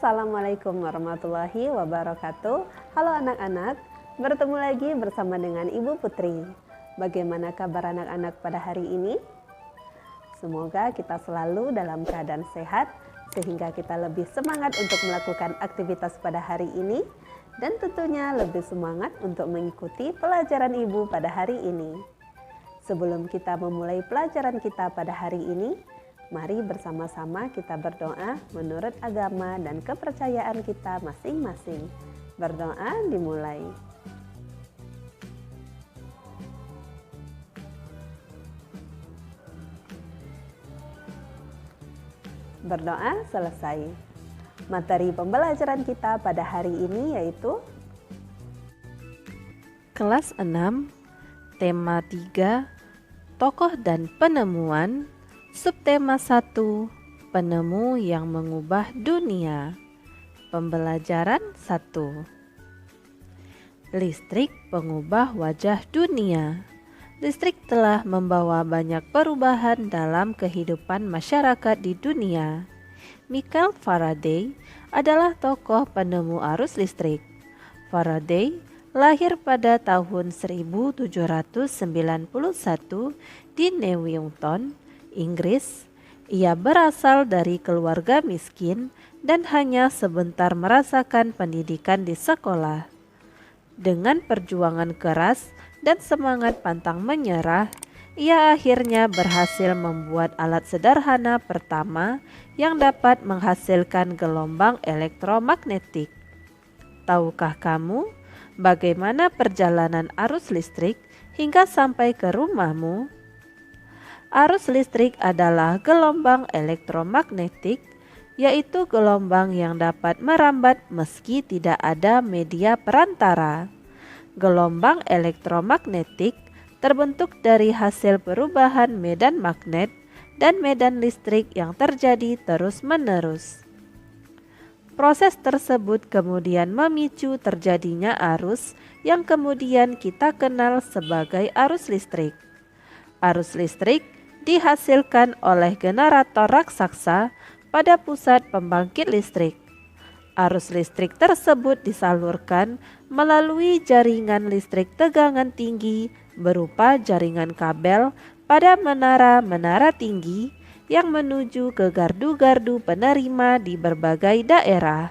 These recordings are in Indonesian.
Assalamualaikum warahmatullahi wabarakatuh. Halo anak-anak, bertemu lagi bersama dengan Ibu Putri. Bagaimana kabar anak-anak pada hari ini? Semoga kita selalu dalam keadaan sehat sehingga kita lebih semangat untuk melakukan aktivitas pada hari ini dan tentunya lebih semangat untuk mengikuti pelajaran Ibu pada hari ini. Sebelum kita memulai pelajaran kita pada hari ini, mari bersama-sama kita berdoa menurut agama dan kepercayaan kita masing-masing. Berdoa dimulai. Berdoa selesai. Materi pembelajaran kita pada hari ini yaitu Kelas 6, tema 3, Tokoh dan Penemuan. Subtema 1, penemu yang mengubah dunia. Pembelajaran 1. Listrik pengubah wajah dunia. Listrik telah membawa banyak perubahan dalam kehidupan masyarakat di dunia. Michael Faraday adalah tokoh penemu arus listrik. Faraday lahir pada tahun 1791 di Newington, Inggris. Ia berasal dari keluarga miskin dan hanya sebentar merasakan pendidikan di sekolah. Dengan perjuangan keras dan semangat pantang menyerah, ia akhirnya berhasil membuat alat sederhana pertama yang dapat menghasilkan gelombang elektromagnetik. Tahukah kamu bagaimana perjalanan arus listrik hingga sampai ke rumahmu? Arus listrik adalah gelombang elektromagnetik, yaitu gelombang yang dapat merambat meski tidak ada media perantara. Gelombang elektromagnetik terbentuk dari hasil perubahan medan magnet dan medan listrik yang terjadi terus-menerus. Proses tersebut kemudian memicu terjadinya arus yang kemudian kita kenal sebagai arus listrik. Arus listrik dihasilkan oleh generator raksasa pada pusat pembangkit listrik. Arus listrik tersebut disalurkan melalui jaringan listrik tegangan tinggi berupa jaringan kabel pada menara-menara tinggi yang menuju ke gardu-gardu penerima di berbagai daerah.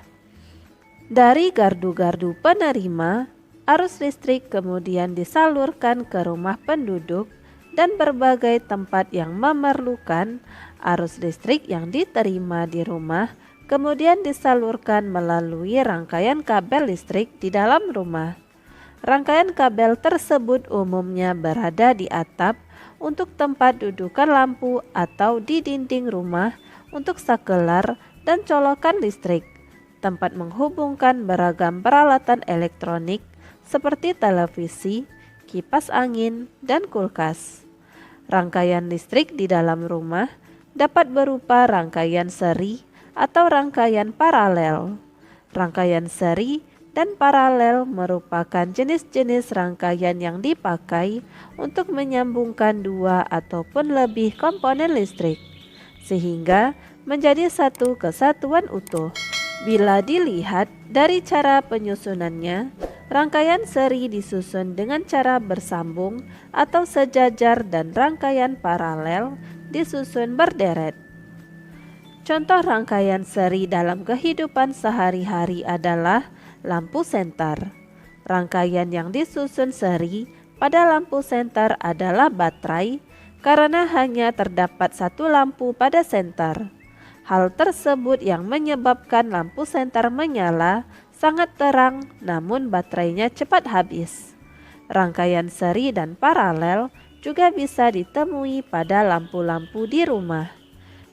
Dari gardu-gardu penerima, arus listrik kemudian disalurkan ke rumah penduduk dan berbagai tempat yang memerlukan arus listrik yang diterima di rumah kemudian disalurkan melalui rangkaian kabel listrik di dalam rumah. Rangkaian kabel tersebut umumnya berada di atap untuk tempat dudukan lampu atau di dinding rumah untuk sakelar dan colokan listrik, tempat menghubungkan beragam peralatan elektronik seperti televisi, kipas angin, dan kulkas. Rangkaian listrik di dalam rumah dapat berupa rangkaian seri atau rangkaian paralel. Rangkaian seri dan paralel merupakan jenis-jenis rangkaian yang dipakai untuk menyambungkan dua ataupun lebih komponen listrik, sehingga menjadi satu kesatuan utuh. Bila dilihat dari cara penyusunannya, rangkaian seri disusun dengan cara bersambung atau sejajar dan rangkaian paralel disusun berderet. Contoh rangkaian seri dalam kehidupan sehari-hari adalah lampu senter. Rangkaian yang disusun seri pada lampu senter adalah baterai karena hanya terdapat satu lampu pada senter. Hal tersebut yang menyebabkan lampu senter menyala sangat terang namun baterainya cepat habis. Rangkaian seri dan paralel juga bisa ditemui pada lampu-lampu di rumah.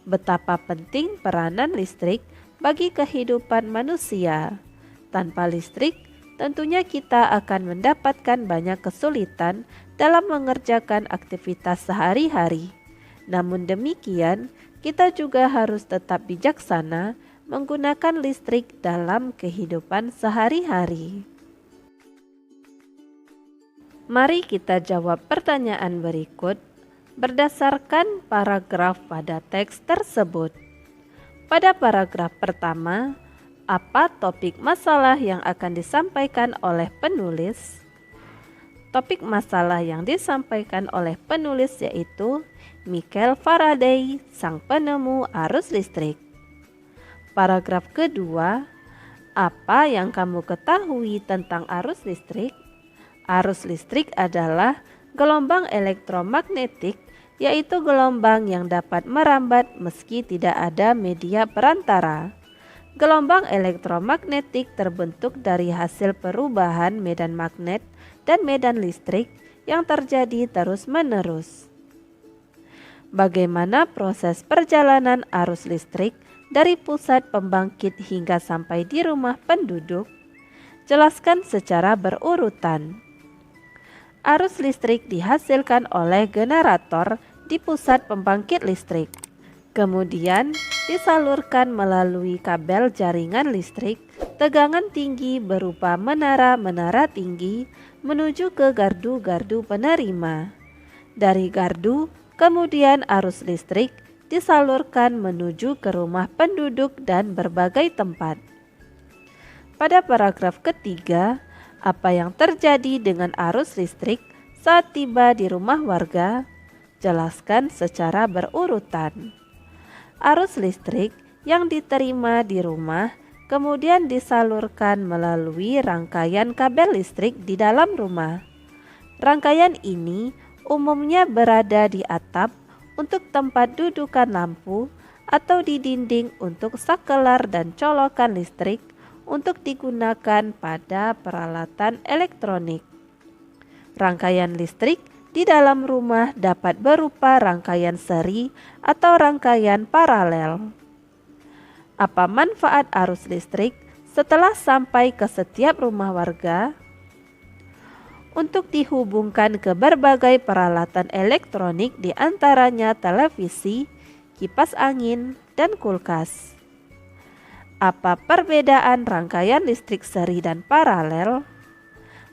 Betapa penting peranan listrik bagi kehidupan manusia. Tanpa listrik, tentunya kita akan mendapatkan banyak kesulitan dalam mengerjakan aktivitas sehari-hari. Namun demikian, kita juga harus tetap bijaksana menggunakan listrik dalam kehidupan sehari-hari. Mari kita jawab pertanyaan berikut berdasarkan paragraf pada teks tersebut. Pada paragraf pertama, Apa topik masalah yang akan disampaikan oleh penulis? Topik masalah yang disampaikan oleh penulis yaitu Michael Faraday, sang penemu arus listrik. Paragraf kedua, apa yang kamu ketahui tentang arus listrik? Arus listrik adalah gelombang elektromagnetik, yaitu gelombang yang dapat merambat meski tidak ada media perantara. Gelombang elektromagnetik terbentuk dari hasil perubahan medan magnet dan medan listrik yang terjadi terus-menerus. Bagaimana proses perjalanan arus listrik dari pusat pembangkit hingga sampai di rumah penduduk? Jelaskan secara berurutan. Arus listrik dihasilkan oleh generator di pusat pembangkit listrik. Kemudian disalurkan melalui kabel jaringan listrik tegangan tinggi berupa menara-menara tinggi menuju ke gardu-gardu penerima. Dari gardu, kemudian arus listrik disalurkan menuju ke rumah penduduk dan berbagai tempat. Pada paragraf ketiga, apa yang terjadi dengan arus listrik saat tiba di rumah warga? Jelaskan secara berurutan. Arus listrik yang diterima di rumah kemudian disalurkan melalui rangkaian kabel listrik di dalam rumah. Rangkaian ini umumnya berada di atap untuk tempat dudukan lampu atau di dinding untuk sakelar dan colokan listrik untuk digunakan pada peralatan elektronik. Rangkaian listrik di dalam rumah dapat berupa rangkaian seri atau rangkaian paralel. Apa manfaat arus listrik setelah sampai ke setiap rumah warga? Untuk dihubungkan ke berbagai peralatan elektronik, di antaranya televisi, kipas angin, dan kulkas. Apa perbedaan rangkaian listrik seri dan paralel?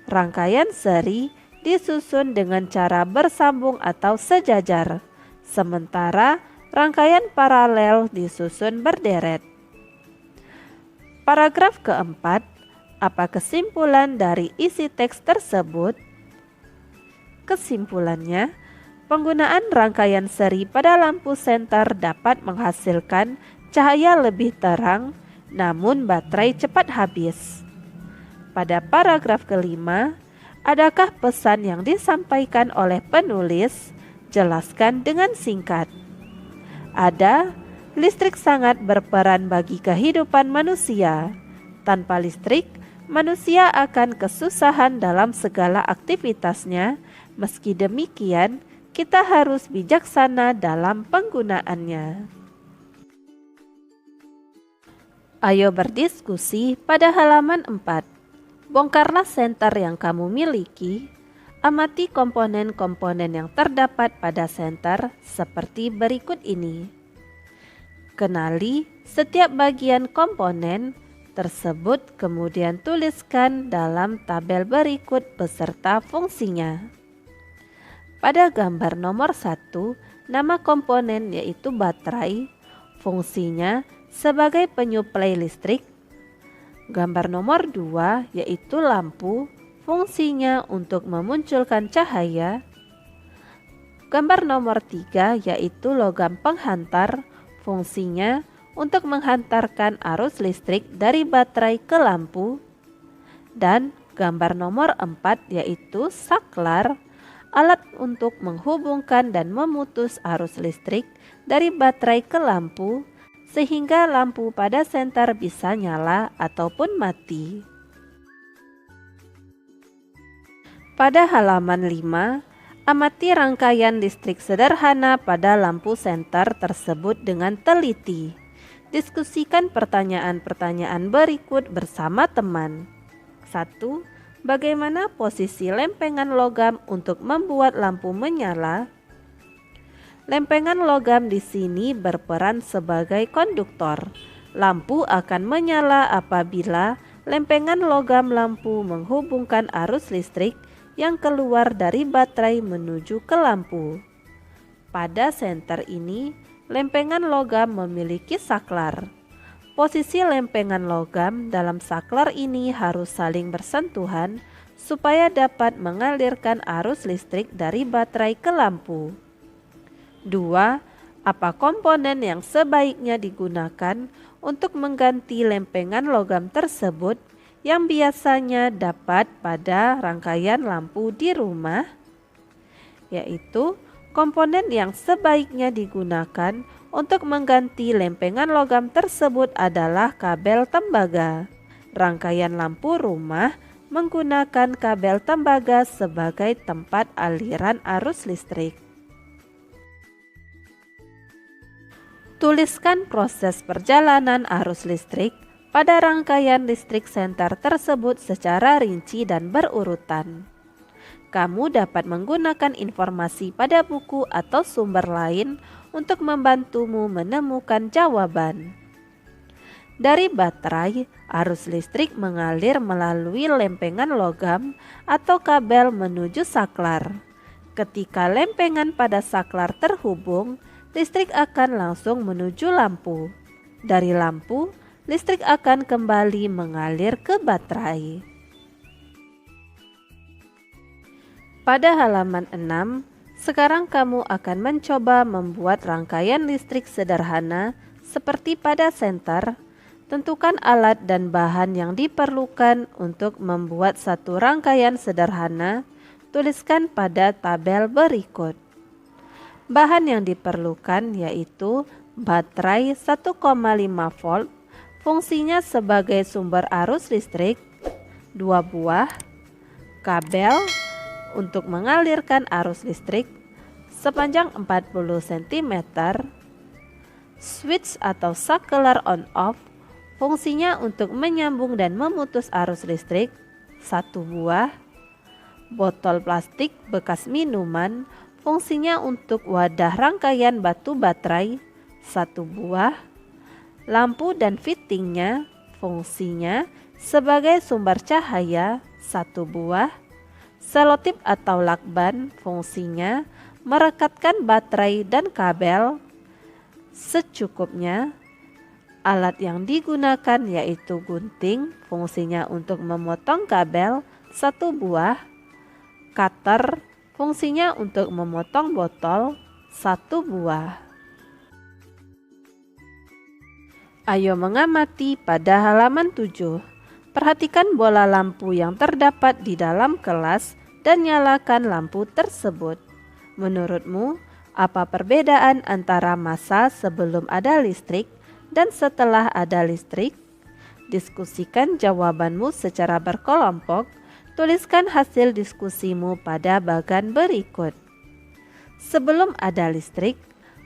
Rangkaian seri disusun dengan cara bersambung atau sejajar, sementara rangkaian paralel disusun berderet. Paragraf keempat, apa kesimpulan dari isi teks tersebut? Kesimpulannya, penggunaan rangkaian seri pada lampu senter dapat menghasilkan cahaya lebih terang, namun baterai cepat habis. Pada paragraf kelima, adakah pesan yang disampaikan oleh penulis? Jelaskan dengan singkat. Ada, listrik sangat berperan bagi kehidupan manusia. Tanpa listrik, manusia akan kesusahan dalam segala aktivitasnya. Meski demikian, kita harus bijaksana dalam penggunaannya. Ayo berdiskusi pada halaman 4. Bongkarlah senter yang kamu miliki. Amati komponen-komponen yang terdapat pada senter seperti berikut ini. Kenali setiap bagian komponen tersebut, kemudian tuliskan dalam tabel berikut beserta fungsinya. Pada gambar nomor 1, nama komponen yaitu baterai, fungsinya sebagai penyuplai listrik. Gambar nomor 2 yaitu lampu, fungsinya untuk memunculkan cahaya. Gambar nomor 3 yaitu logam penghantar, fungsinya untuk menghantarkan arus listrik dari baterai ke lampu. Dan gambar nomor 4 yaitu saklar, alat untuk menghubungkan dan memutus arus listrik dari baterai ke lampu, sehingga lampu pada senter bisa nyala ataupun mati. Pada halaman 5, amati rangkaian listrik sederhana pada lampu senter tersebut dengan teliti. Diskusikan pertanyaan-pertanyaan berikut bersama teman. 1. Bagaimana posisi lempengan logam untuk membuat lampu menyala? Lempengan logam di sini berperan sebagai konduktor. Lampu akan menyala apabila lempengan logam lampu menghubungkan arus listrik yang keluar dari baterai menuju ke lampu. Pada senter ini, lempengan logam memiliki saklar. Posisi lempengan logam dalam saklar ini harus saling bersentuhan supaya dapat mengalirkan arus listrik dari baterai ke lampu. 2. Apa komponen yang sebaiknya digunakan untuk mengganti lempengan logam tersebut yang biasanya dapat pada rangkaian lampu di rumah? Yaitu, komponen yang sebaiknya digunakan untuk mengganti lempengan logam tersebut adalah kabel tembaga. Rangkaian lampu rumah menggunakan kabel tembaga sebagai tempat aliran arus listrik. Tuliskan proses perjalanan arus listrik pada rangkaian listrik senter tersebut secara rinci dan berurutan. Kamu dapat menggunakan informasi pada buku atau sumber lain untuk membantumu menemukan jawaban. Dari baterai, arus listrik mengalir melalui lempengan logam atau kabel menuju saklar. Ketika lempengan pada saklar terhubung, listrik akan langsung menuju lampu. Dari lampu, listrik akan kembali mengalir ke baterai. Pada halaman 6, sekarang kamu akan mencoba membuat rangkaian listrik sederhana seperti pada senter. Tentukan alat dan bahan yang diperlukan untuk membuat satu rangkaian sederhana. Tuliskan pada tabel berikut. Bahan yang diperlukan yaitu baterai 1,5 volt, fungsinya sebagai sumber arus listrik, 2 buah, kabel untuk mengalirkan arus listrik sepanjang 40 cm, switch atau saklar on-off, fungsinya untuk menyambung dan memutus arus listrik, 1 buah, botol plastik bekas minuman, fungsinya untuk wadah rangkaian batu baterai, 1 buah, lampu dan fittingnya, fungsinya sebagai sumber cahaya, 1 buah, selotip atau lakban, fungsinya merekatkan baterai dan kabel secukupnya. Alat yang digunakan yaitu gunting, fungsinya untuk memotong kabel, 1 buah, cutter, fungsinya untuk memotong botol, 1 buah. Ayo mengamati pada halaman 7. Perhatikan bola lampu yang terdapat di dalam kelas dan nyalakan lampu tersebut. Menurutmu, apa perbedaan antara masa sebelum ada listrik dan setelah ada listrik? Diskusikan jawabanmu secara berkelompok. Tuliskan hasil diskusimu pada bagan berikut. Sebelum ada listrik,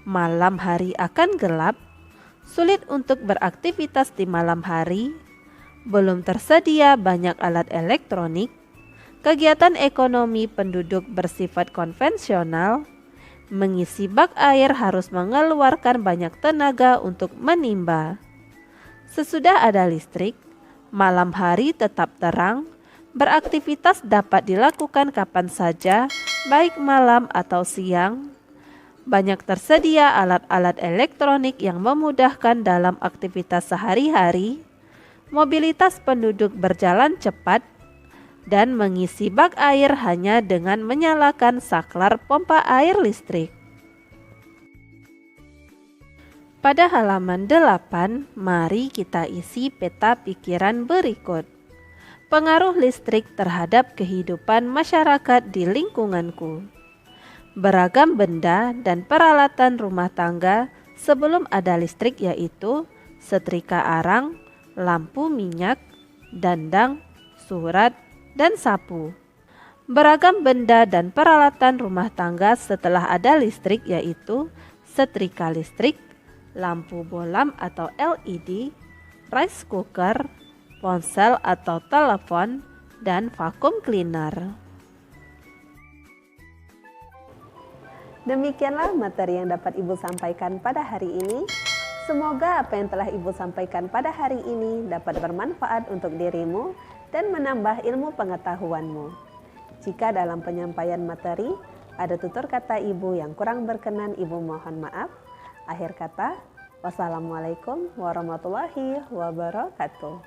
malam hari akan gelap, sulit untuk beraktivitas di malam hari, belum tersedia banyak alat elektronik, kegiatan ekonomi penduduk bersifat konvensional, mengisi bak air harus mengeluarkan banyak tenaga untuk menimba. Sesudah ada listrik, malam hari tetap terang, beraktivitas dapat dilakukan kapan saja, baik malam atau siang. Banyak tersedia alat-alat elektronik yang memudahkan dalam aktivitas sehari-hari. Mobilitas penduduk berjalan cepat, dan mengisi bak air hanya dengan menyalakan saklar pompa air listrik. Pada halaman 8, mari kita isi peta pikiran berikut. Pengaruh listrik terhadap kehidupan masyarakat di lingkunganku. Beragam benda dan peralatan rumah tangga sebelum ada listrik yaitu setrika arang, lampu minyak, dandang, surat, dan sapu. Beragam benda dan peralatan rumah tangga setelah ada listrik yaitu setrika listrik, lampu bolam atau LED, rice cooker, ponsel atau telepon, dan vacuum cleaner. Demikianlah materi yang dapat Ibu sampaikan pada hari ini. Semoga apa yang telah Ibu sampaikan pada hari ini dapat bermanfaat untuk dirimu dan menambah ilmu pengetahuanmu. Jika dalam penyampaian materi ada tutur kata Ibu yang kurang berkenan, Ibu mohon maaf. Akhir kata, Wassalamualaikum warahmatullahi wabarakatuh.